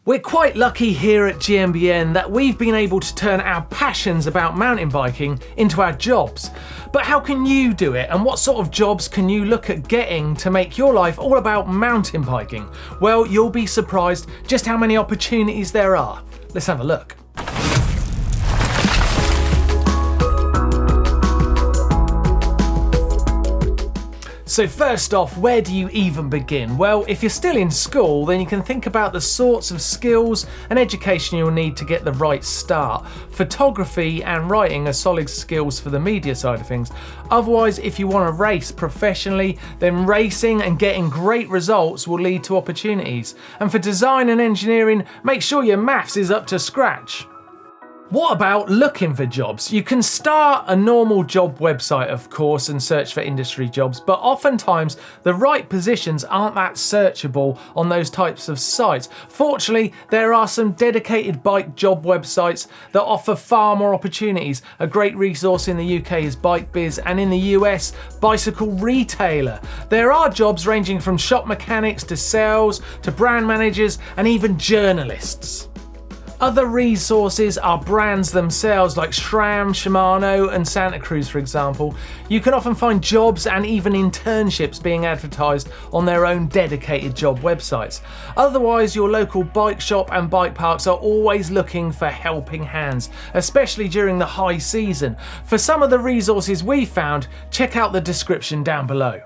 We're quite lucky here at GMBN that we've been able to turn our passions about mountain biking into our jobs. But how can you do it, and what sort of jobs can you look at getting to make your life all about mountain biking? Well, you'll be surprised just how many opportunities there are. Let's have a look. So first off, where do you even begin? Well, if you're still in school, then you can think about the sorts of skills and education you'll need to get the right start. Photography and writing are solid skills for the media side of things. Otherwise, if you want to race professionally, then racing and getting great results will lead to opportunities. And for design and engineering, make sure your maths is up to scratch. What about looking for jobs? You can start a normal job website, of course, and search for industry jobs, but oftentimes the right positions aren't that searchable on those types of sites. Fortunately, there are some dedicated bike job websites that offer far more opportunities. A great resource in the UK is Bike Biz, and in the US, Bicycle Retailer. There are jobs ranging from shop mechanics to sales to brand managers and even journalists. Other resources are brands themselves like SRAM, Shimano and Santa Cruz, for example. You can often find jobs and even internships being advertised on their own dedicated job websites. Otherwise, your local bike shop and bike parks are always looking for helping hands, especially during the high season. For some of the resources we found, check out the description down below.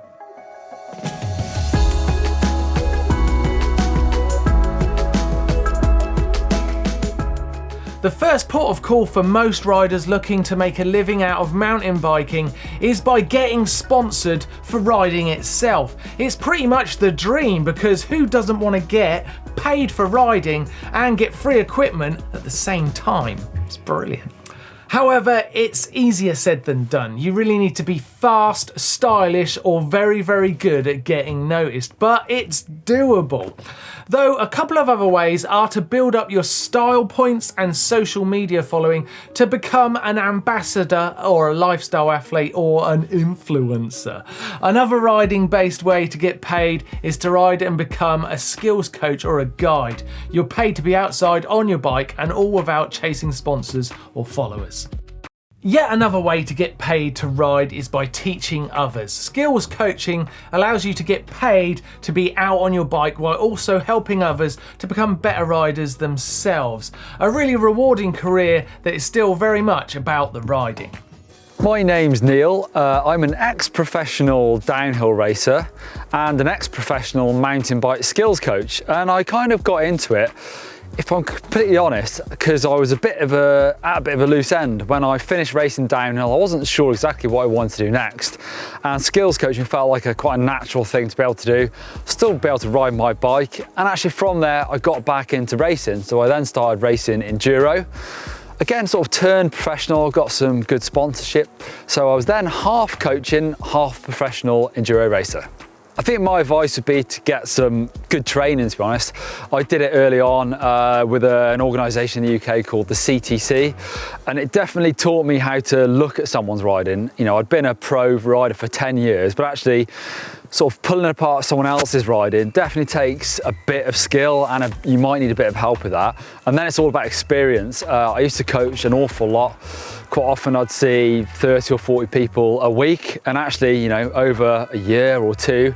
The first port of call for most riders looking to make a living out of mountain biking is by getting sponsored for riding itself. It's pretty much the dream, because who doesn't want to get paid for riding and get free equipment at the same time? It's brilliant. However, it's easier said than done. You really need to be fast, stylish, or very, very good at getting noticed, but it's doable. Though a couple of other ways are to build up your style points and social media following to become an ambassador or a lifestyle athlete or an influencer. Another riding-based way to get paid is to ride and become a skills coach or a guide. You're paid to be outside on your bike, and all without chasing sponsors or followers. Yet another way to get paid to ride is by teaching others. Skills coaching allows you to get paid to be out on your bike while also helping others to become better riders themselves. A really rewarding career that is still very much about the riding. My name's Neil. I'm an ex-professional downhill racer and an ex-professional mountain bike skills coach, and I kind of got into it, if I'm completely honest, because I was at a bit of a loose end. When I finished racing downhill, I wasn't sure exactly what I wanted to do next, and skills coaching felt like quite a natural thing to be able to do, still be able to ride my bike. And actually from there I got back into racing, so I then started racing enduro. Again, sort of turned professional, got some good sponsorship, so I was then half coaching, half professional enduro racer. I think my advice would be to get some good training, to be honest. I did it early on with an organisation in the UK called the CTC, and it definitely taught me how to look at someone's riding. You know, I'd been a pro rider for 10 years, but actually sort of pulling apart someone else's riding definitely takes a bit of skill, and you might need a bit of help with that. And then it's all about experience. I used to coach an awful lot. Quite often I'd see 30 or 40 people a week, and actually, you know, over a year or two,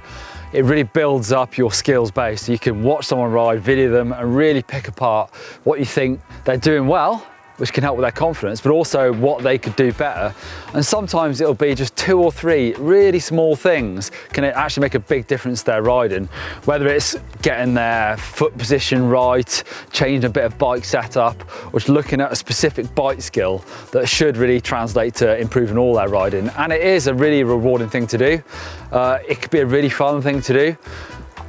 it really builds up your skills base. So you can watch someone ride, video them, and really pick apart what you think they're doing well, which can help with their confidence, but also what they could do better. And sometimes it'll be just 2 or 3 really small things can actually make a big difference to their riding. Whether it's getting their foot position right, changing a bit of bike setup, or just looking at a specific bike skill that should really translate to improving all their riding. And it is a really rewarding thing to do. It could be a really fun thing to do.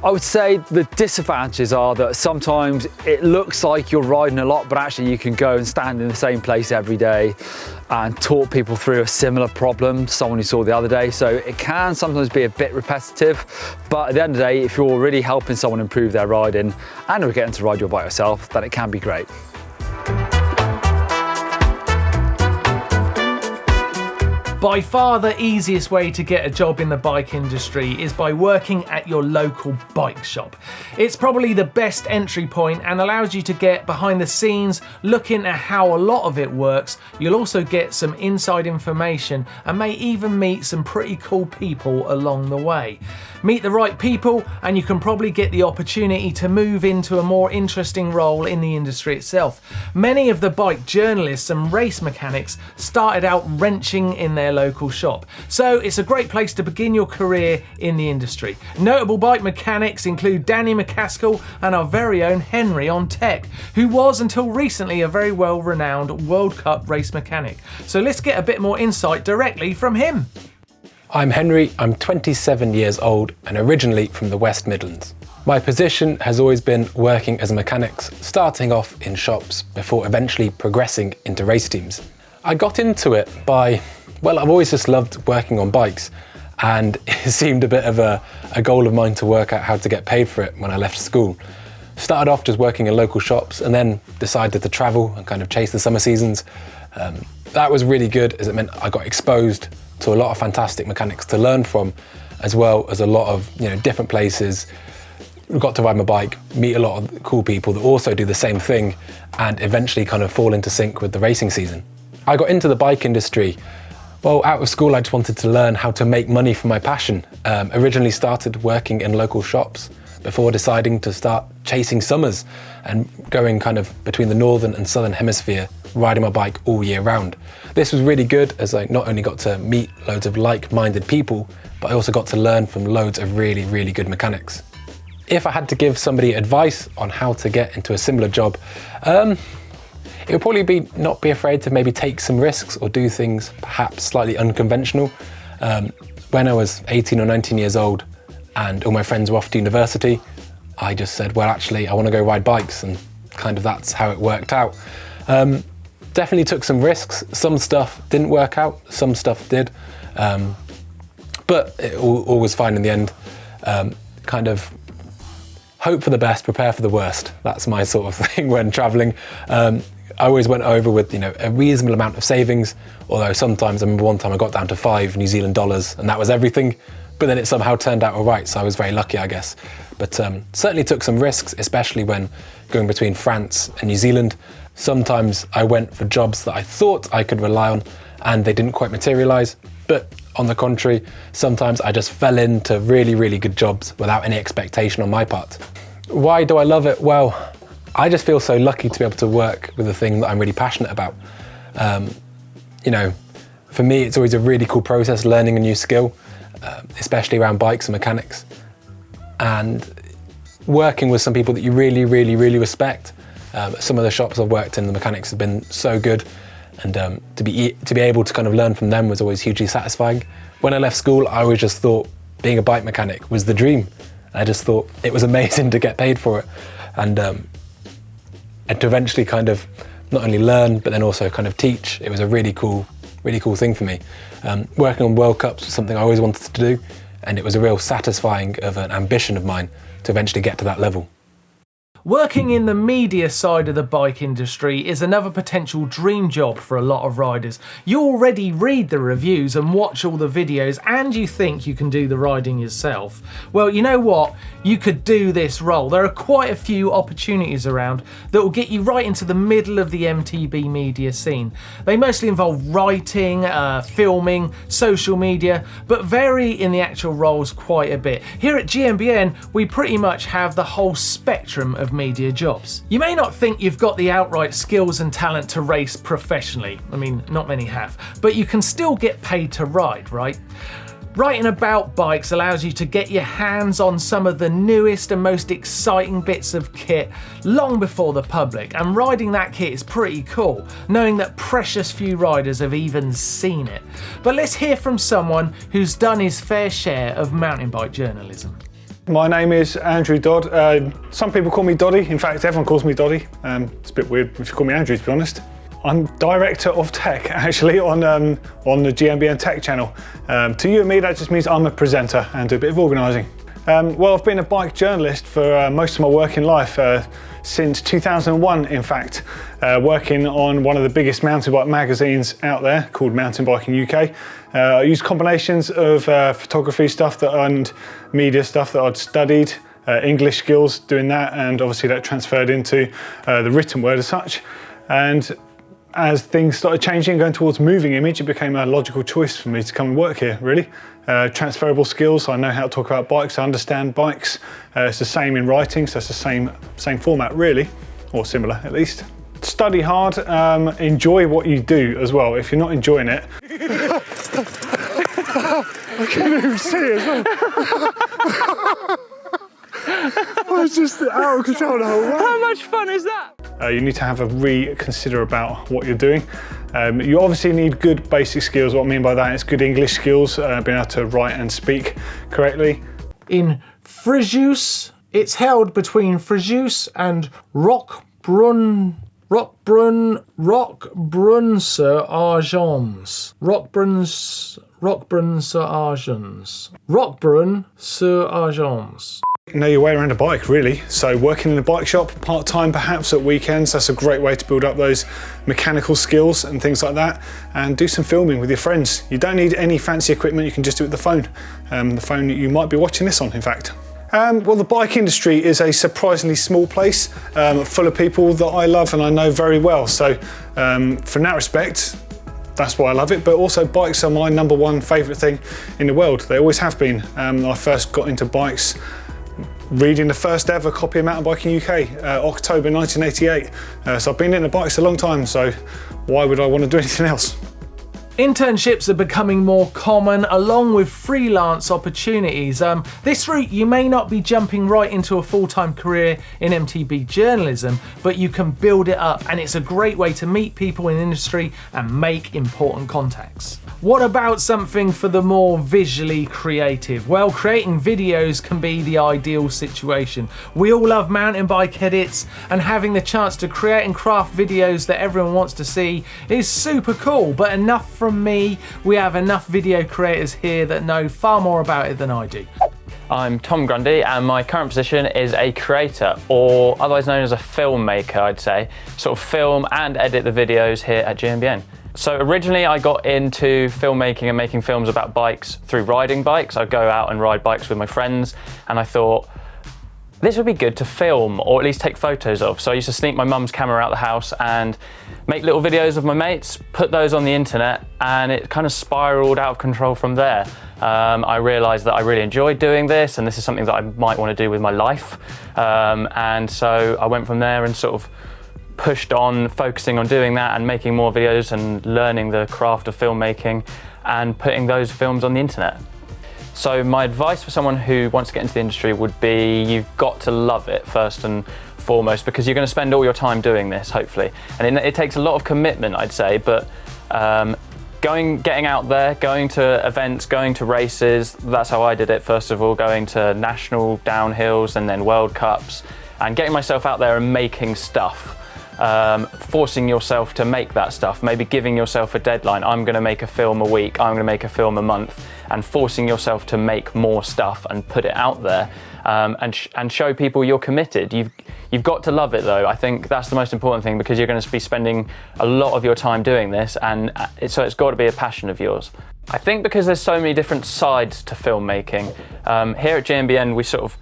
I would say the disadvantages are that sometimes it looks like you're riding a lot, but actually you can go and stand in the same place every day and talk people through a similar problem to someone you saw the other day. So it can sometimes be a bit repetitive, but at the end of the day, if you're really helping someone improve their riding and you're getting to ride your bike yourself, then it can be great. By far the easiest way to get a job in the bike industry is by working at your local bike shop. It's probably the best entry point and allows you to get behind the scenes, look into how a lot of it works. You'll also get some inside information and may even meet some pretty cool people along the way. Meet the right people and you can probably get the opportunity to move into a more interesting role in the industry itself. Many of the bike journalists and race mechanics started out wrenching in their local shop, so it's a great place to begin your career in the industry. Notable bike mechanics include Danny McCaskill and our very own Henry on tech, who was until recently a very well-renowned World Cup race mechanic. So let's get a bit more insight directly from him. I'm Henry, I'm 27 years old and originally from the West Midlands. My position has always been working as a mechanic, starting off in shops before eventually progressing into race teams. I got into it by, well, I've always just loved working on bikes, and it seemed a bit of a goal of mine to work out how to get paid for it when I left school. Started off just working in local shops and then decided to travel and kind of chase the summer seasons. That was really good as it meant I got exposed to a lot of fantastic mechanics to learn from, as well as a lot of different places. Got to ride my bike, meet a lot of cool people that also do the same thing, and eventually kind of fall into sync with the racing season. I got into the bike industry, well, out of school I just wanted to learn how to make money from my passion. Originally started working in local shops before deciding to start chasing summers and going kind of between the northern and southern hemisphere, riding my bike all year round. This was really good as I not only got to meet loads of like-minded people, but I also got to learn from loads of really, really good mechanics. If I had to give somebody advice on how to get into a similar job, it would probably be not be afraid to maybe take some risks or do things perhaps slightly unconventional. When I was 18 or 19 years old and all my friends were off to university, I just said, well, actually, I want to go ride bikes, and kind of that's how it worked out. Definitely took some risks. Some stuff didn't work out, some stuff did, but it all was fine in the end. Kind of hope for the best, prepare for the worst. That's my sort of thing when traveling. I always went over with a reasonable amount of savings, although sometimes I remember one time I got down to $5 New Zealand and that was everything, but then it somehow turned out all right, so I was very lucky, I guess. But certainly took some risks, especially when going between France and New Zealand. Sometimes I went for jobs that I thought I could rely on and they didn't quite materialise, but on the contrary, sometimes I just fell into really, really good jobs without any expectation on my part. Why do I love it? Well, I just feel so lucky to be able to work with the thing that I'm really passionate about. For me, it's always a really cool process learning a new skill, especially around bikes and mechanics. And working with some people that you really, really, really respect. Some of the shops I've worked in, the mechanics have been so good, and to be able to kind of learn from them was always hugely satisfying. When I left school, I always just thought being a bike mechanic was the dream. I just thought it was amazing to get paid for it, and to eventually kind of not only learn but then also kind of teach. It was a really cool thing for me. Working on World Cups was something I always wanted to do, and it was a real satisfying of an ambition of mine to eventually get to that level. Working in the media side of the bike industry is another potential dream job for a lot of riders. You already read the reviews and watch all the videos and you think you can do the riding yourself. Well, you know what? You could do this role. There are quite a few opportunities around that will get you right into the middle of the MTB media scene. They mostly involve writing, filming, social media, but vary in the actual roles quite a bit. Here at GMBN, we pretty much have the whole spectrum of media jobs. You may not think you've got the outright skills and talent to race professionally. I mean, not many have, but you can still get paid to ride, right? Writing about bikes allows you to get your hands on some of the newest and most exciting bits of kit long before the public, and riding that kit is pretty cool, knowing that precious few riders have even seen it. But let's hear from someone who's done his fair share of mountain bike journalism. My name is Andrew Dodd. Some people call me Doddy. In fact, everyone calls me Doddy. It's a bit weird if you call me Andrew, to be honest. I'm Director of Tech, actually, on the GMBN Tech channel. To you and me, that just means I'm a presenter and do a bit of organising. Well, I've been a bike journalist for most of my working life, since 2001 in fact, working on one of the biggest mountain bike magazines out there called Mountain Biking UK. I used combinations of photography stuff and media stuff that I'd studied, English skills doing that, and obviously that transferred into the written word as such. And as things started changing, going towards moving image, it became a logical choice for me to come and work here, really. Transferable skills, I know how to talk about bikes, I understand bikes. It's the same in writing, so it's the same format really, or similar at least. Study hard, enjoy what you do as well. If you're not enjoying it... I can't even see it as well. I was just out of control the whole way. How much fun is that? You need to have a reconsider about what you're doing. You obviously need good basic skills. What I mean by that is good English skills, being able to write and speak correctly. In Fréjus, it's held between Fréjus and Roquebrune sur Argens. Roquebrune sur Argens. Know your way around a bike really. So working in a bike shop, part-time perhaps at weekends, that's a great way to build up those mechanical skills and things like that, and do some filming with your friends. You don't need any fancy equipment, you can just do it with the phone. The phone you might be watching this on in fact. Well, the bike industry is a surprisingly small place, full of people that I love and I know very well. So from that respect, that's why I love it, but also bikes are my #1 favourite thing in the world. They always have been. I first got into bikes reading the first ever copy of Mountain Biking UK, October 1988. So I've been into bikes a long time, so why would I want to do anything else? Internships are becoming more common, along with freelance opportunities. This route, you may not be jumping right into a full-time career in MTB journalism, but you can build it up, and it's a great way to meet people in industry and make important contacts. What about something for the more visually creative? Well, creating videos can be the ideal situation. We all love mountain bike edits, and having the chance to create and craft videos that everyone wants to see is super cool, but enough from me. We have enough video creators here that know far more about it than I do. I'm Tom Grundy, and my current position is a creator, or otherwise known as a filmmaker, I'd say. Sort of film and edit the videos here at GMBN. So originally I got into filmmaking and making films about bikes through riding bikes. I'd go out and ride bikes with my friends, and I thought, this would be good to film, or at least take photos of. So I used to sneak my mum's camera out the house and make little videos of my mates, put those on the internet, and it kind of spiraled out of control from there. I realised that I really enjoyed doing this, and this is something that I might want to do with my life. And so I went from there and sort of pushed on, focusing on doing that and making more videos and learning the craft of filmmaking and putting those films on the internet. So my advice for someone who wants to get into the industry would be, you've got to love it first and foremost, because you're going to spend all your time doing this, hopefully. And it takes a lot of commitment, I'd say, but getting out there, going to events, going to races, that's how I did it first of all, going to national downhills and then World Cups, and getting myself out there and making stuff. Forcing yourself to make that stuff, maybe giving yourself a deadline. I'm going to make a film a week, I'm going to make a film a month, and forcing yourself to make more stuff and put it out there, and show people you're committed. You've got to love it though. I think that's the most important thing, because you're going to be spending a lot of your time doing this, and so it's got to be a passion of yours. I think because there's so many different sides to filmmaking. Here at GMBN,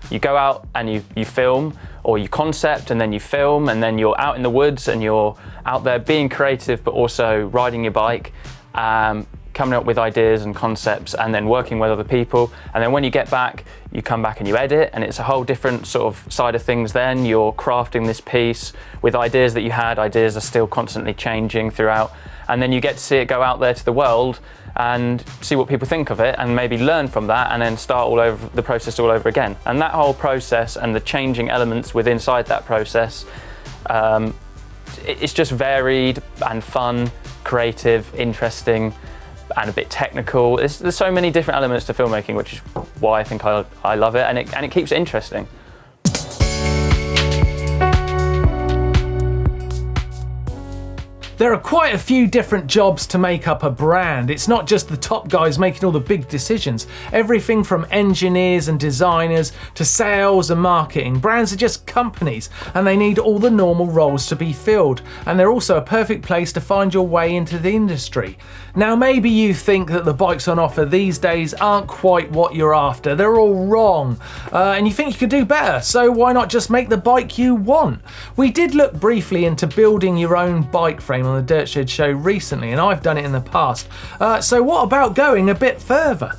you go out and you film, or you concept and then you film, and then you're out in the woods and you're out there being creative, but also riding your bike, coming up with ideas and concepts, and then working with other people. And then when you get back, you come back and you edit, and it's a whole different sort of side of things. Then you're crafting this piece with ideas that you had. Ideas are still constantly changing throughout, and then you get to see it go out there to the world and see what people think of it, and maybe learn from that, and then start the process all over again. And that whole process and the changing elements inside that process, it's just varied and fun, creative, interesting, and a bit technical. There's so many different elements to filmmaking, which is why I think I love it, and it keeps it interesting. There are quite a few different jobs to make up a brand. It's not just the top guys making all the big decisions. Everything from engineers and designers to sales and marketing. Brands are just companies and they need all the normal roles to be filled. And they're also a perfect place to find your way into the industry. Now maybe you think that the bikes on offer these days aren't quite what you're after. They're all wrong. And you think you could do better. So why not just make the bike you want? We did look briefly into building your own bike frame on the Dirt Shed show recently, and I've done it in the past. So what about going a bit further?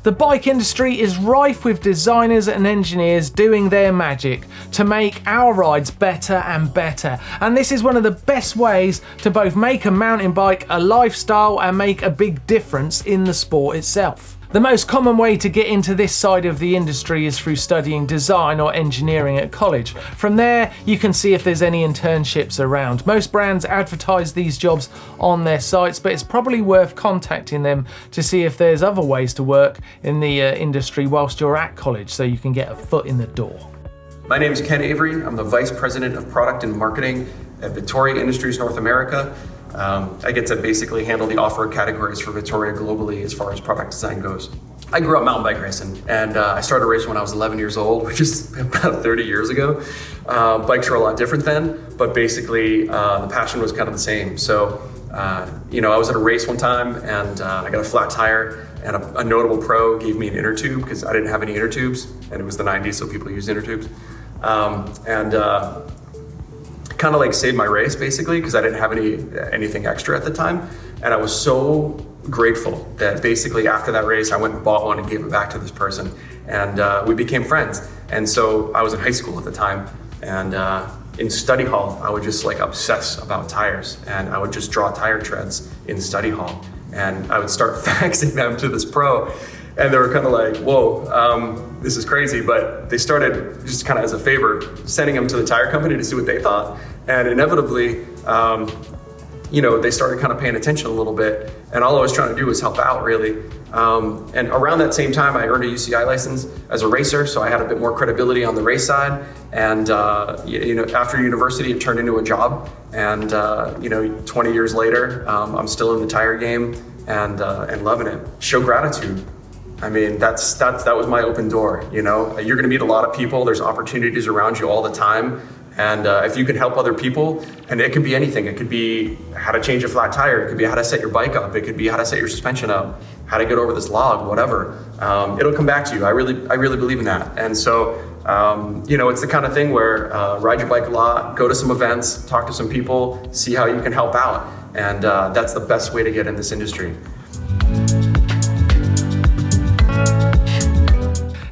The bike industry is rife with designers and engineers doing their magic to make our rides better and better. And this is one of the best ways to both make a mountain bike a lifestyle and make a big difference in the sport itself. The most common way to get into this side of the industry is through studying design or engineering at college. From there, you can see if there's any internships around. Most brands advertise these jobs on their sites, but it's probably worth contacting them to see if there's other ways to work in the industry whilst you're at college, so you can get a foot in the door. My name is Ken Avery. I'm the Vice President of Product and Marketing at Vittoria Industries North America. I get to basically handle the off-road categories for Vittoria globally as far as product design goes. I grew up mountain bike racing, and I started racing when I was 11 years old, which is about 30 years ago. Bikes were a lot different then, but basically the passion was kind of the same. So, I was at a race one time and I got a flat tire, and a notable pro gave me an inner tube because I didn't have any inner tubes, and it was the 90s, so people used inner tubes. Kind of like saved my race basically because I didn't have anything extra at the time, and I was so grateful that basically after that race I went and bought one and gave it back to this person, and we became friends. And so I was in high school at the time, and in study hall I would just like obsess about tires, and I would just draw tire treads in study hall, and I would start faxing them to this pro. And they were kind of like, whoa, this is crazy. But they started, just kind of as a favor, sending them to the tire company to see what they thought. And inevitably, they started kind of paying attention a little bit. And all I was trying to do was help out, really. And around that same time, I earned a UCI license as a racer. So I had a bit more credibility on the race side. And, after university, it turned into a job. And, 20 years later, I'm still in the tire game and loving it. Show gratitude. I mean, that was my open door. You're going to meet a lot of people. There's opportunities around you all the time. And if you can help other people, and it could be anything. It could be how to change a flat tire. It could be how to set your bike up. It could be how to set your suspension up, how to get over this log, whatever. It'll come back to you. I really believe in that. And so, it's the kind of thing where ride your bike a lot, go to some events, talk to some people, see how you can help out. And that's the best way to get in this industry.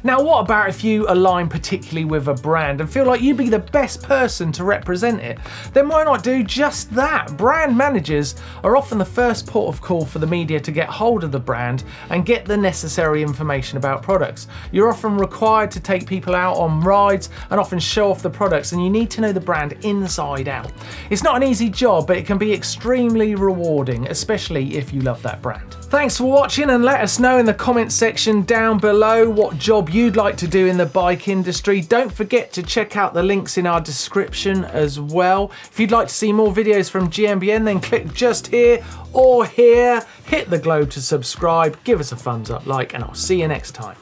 Now, what about if you align particularly with a brand and feel like you'd be the best person to represent it? Then why not do just that? Brand managers are often the first port of call for the media to get hold of the brand and get the necessary information about products. You're often required to take people out on rides and often show off the products, and you need to know the brand inside out. It's not an easy job, but it can be extremely rewarding, especially if you love that brand. Thanks for watching, and let us know in the comments section down below what job you'd like to do in the bike industry. Don't forget to check out the links in our description as well. If you'd like to see more videos from GMBN, then click just here or here. Hit the globe to subscribe, give us a thumbs up, like, and I'll see you next time.